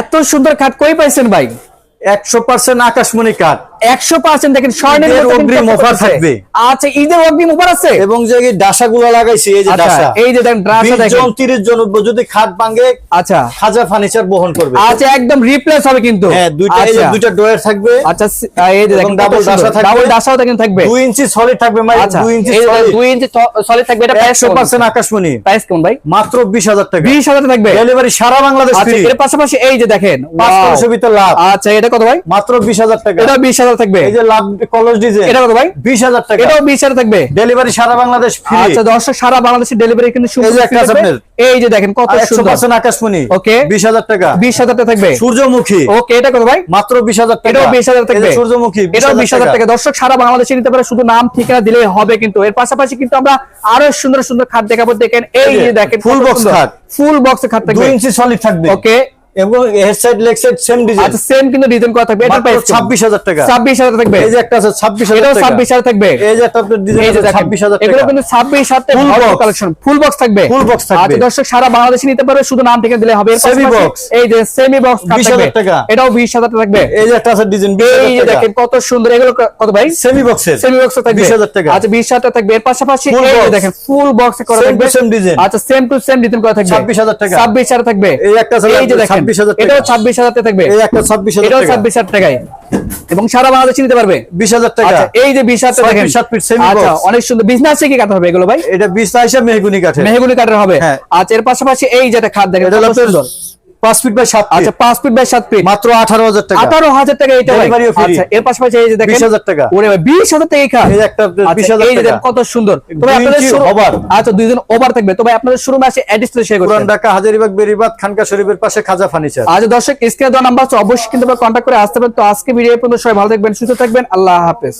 এত সুন্দর খাট কই পাইছেন ভাই? 100% আকাশমণি কাঠ, 100% দেখেন স্বর্ণের মতো অগ্রিম অফার থাকবে। আচ্ছা, ঈদের অগ্রিম অফার আছে এবং যে ডাসাগুলো লাগাইছি, এই যে আচ্ছা, ডাসা, এই যে দেখেন ডাসা 20 দেখেন, জন 30 জন যদি খাট ভাঙে, আচ্ছা খাজা ফার্নিচার বহন করবে। আচ্ছা, একদম রিপ্লেস হবে কিন্তু। হ্যাঁ, দুইটা এই যে দুইটা ডয়ার থাকবে। আচ্ছা, এই যে দেখেন ডাবল ডাসা থাকবে, ডাবল ডাসাও দেখেন থাকবে, 2 ইঞ্চি সলিড থাকবে ভাই, আচ্ছা 2 ইঞ্চি এই সলিড, 2 ইঞ্চি সলিড থাকবে। এটা 100% আকাশমণি। প্রাইস কেমন ভাই? মাত্র 20,000 টাকা, 20,000 থাকবে, ডেলিভারি সারা বাংলাদেশ আচ্ছা। ফ্রি। এর পাশাপাশি এই যে দেখেন 500 ভিতর লাভ। আচ্ছা, এটা কত ভাই? মাত্র 20,000 টাকা, এটা 20,000 থাকবে। এই যে লাভ কলস ডিজাইন, এটা কত ভাই? 20,000 টাকা, এটাও 20,000 থাকবে, ডেলিভারি সারা বাংলাদেশ ফ্রি। আচ্ছা দর্শক, সারা বাংলাদেশে ডেলিভারি কিন্তু এই যে একটা আছে আপনার, এই যে দেখেন কত সুন্দর, 100% আকাশমণি। ওকে, 20,000 টাকা, 20,000 টাকা থাকবে। সূর্যমুখী, ওকে, এটা কত ভাই? মাত্র 20,000 টাকা, এটাও 20,000 থাকবে। এই যে সূর্যমুখী, এটাও 20,000 টাকা। দর্শক সারা বাংলাদেশে নিতে পারে, শুধু নাম ঠিকানা দিলেই হবে কিন্তু। এর পাশাপাশি কিন্তু আমরা আরো সুন্দর সুন্দর খাট দেখাবো। দেখেন এই যে দেখেন ফুল বক্স খাট, ফুল বক্সে খাট 2 থাকবে, ইঞ্চি সলিড থাকবে, ওকে, এবং head side leg side same design. আচ্ছা সেম কিন্তু ডিজাইন করা থাকবে। এটা মাত্র প্রাইস 26,000 টাকা, 26,000 থাকবে। এই যে একটা আছে 26,000 এটাও টাকা, 26,000 থাকবে। এই যে একটা আপনার ডিজাইন এই যে আছে দেখেন 26,000 টাকা, এগুলো কিন্তু 26,000 টাকা Full ভালো box। কালেকশন, ফুল বক্স থাকবে, ফুল বক্স থাকবে। আচ্ছা দর্শক সারা বাংলাদেশে নিতে পারবে, শুধু নাম ঠিকানা দিলে হবে। এর Semi পাশাপাশি box। এই যে সেমি বক্স খাট 20,000 থাকবে, টাকা, এটাও 20,000 টাকা থাকবে। এই যে একটা আছে ডিজাইন এই যে 20,000 টাকা, দেখেন কত সুন্দর, এগুলো কত ভাই? সেমি বক্সের, সেমি বক্স থাকবে 20,000 টাকা, আচ্ছা 20,000 টাকা থাকবে। এর পাশাপাশি Full এই যে box। দেখেন ফুল বক্স করা Same থাকবে, to same design। আচ্ছা সেম টু সেম ডিজাইন করা থাকবে, 26,000 টাকা, 26,000 থাকবে। এই একটা আছে এই যে দেখেন 26,000 টাকা, এটাও 26,000 টাকা থাকবে, এই একটা 26,000 এটাও টাকা, 26,000 টাকায়, এবং সারা বাংলাদেশে নিতে পারবে। 20,000 টাকা, আচ্ছা এই যে 20,000 টাকা দেখেন, 7 ফিট সেমি আচ্ছা বক্স, অনেক সুন্দর। বিজনেস কি কাটা হবে এগুলো ভাই? এটা 20 হিসাব মেহগুনি কাঠের, মেহগুনি কাঠের হবে। হ্যাঁ। আচ্ছা এর পাশাপাশি এই যেটা খাট দেখেন, এটা হলো কত সুন্দর। 5 ফিট বাই 7 ফিট, আচ্ছা 5 ফিট বাই 7 ফিট, মাত্র 18,000 টাকা, 18,000 টাকা এটা ভাই। Delivery ও free। আচ্ছা এর পাশাপাশি এই যে দেখেন 20,000 টাকা, ওরে ভাই 20,000 টাকা এই খাট। এই যে একটা আচ্ছা, 20,000 এই যে দেখেন টাকা, কত সুন্দর। তবে 2 আপনাদের ইঞ্চি ওভার, আচ্ছা 2 জন ওভার থাকবে। তবে আপনাদের শোরুমে আসে অ্যাড্রেসটা শেয়ার করুন। পুরান ঢাকা হাজারীবাগ বেরিবাদ খানকা শরীফের পাশে খাজা ফার্নিচার। আজ দর্শক স্ক্রিনে দেওয়া নাম্বার আছে, অবশ্যই কিন্তু কন্ট্যাক্ট করে আসতে পারেন। তো আজকে ভিডিও পর্যন্ত সবাই ভালো থাকবেন, সুস্থ থাকবেন, আল্লাহ হাফেজ।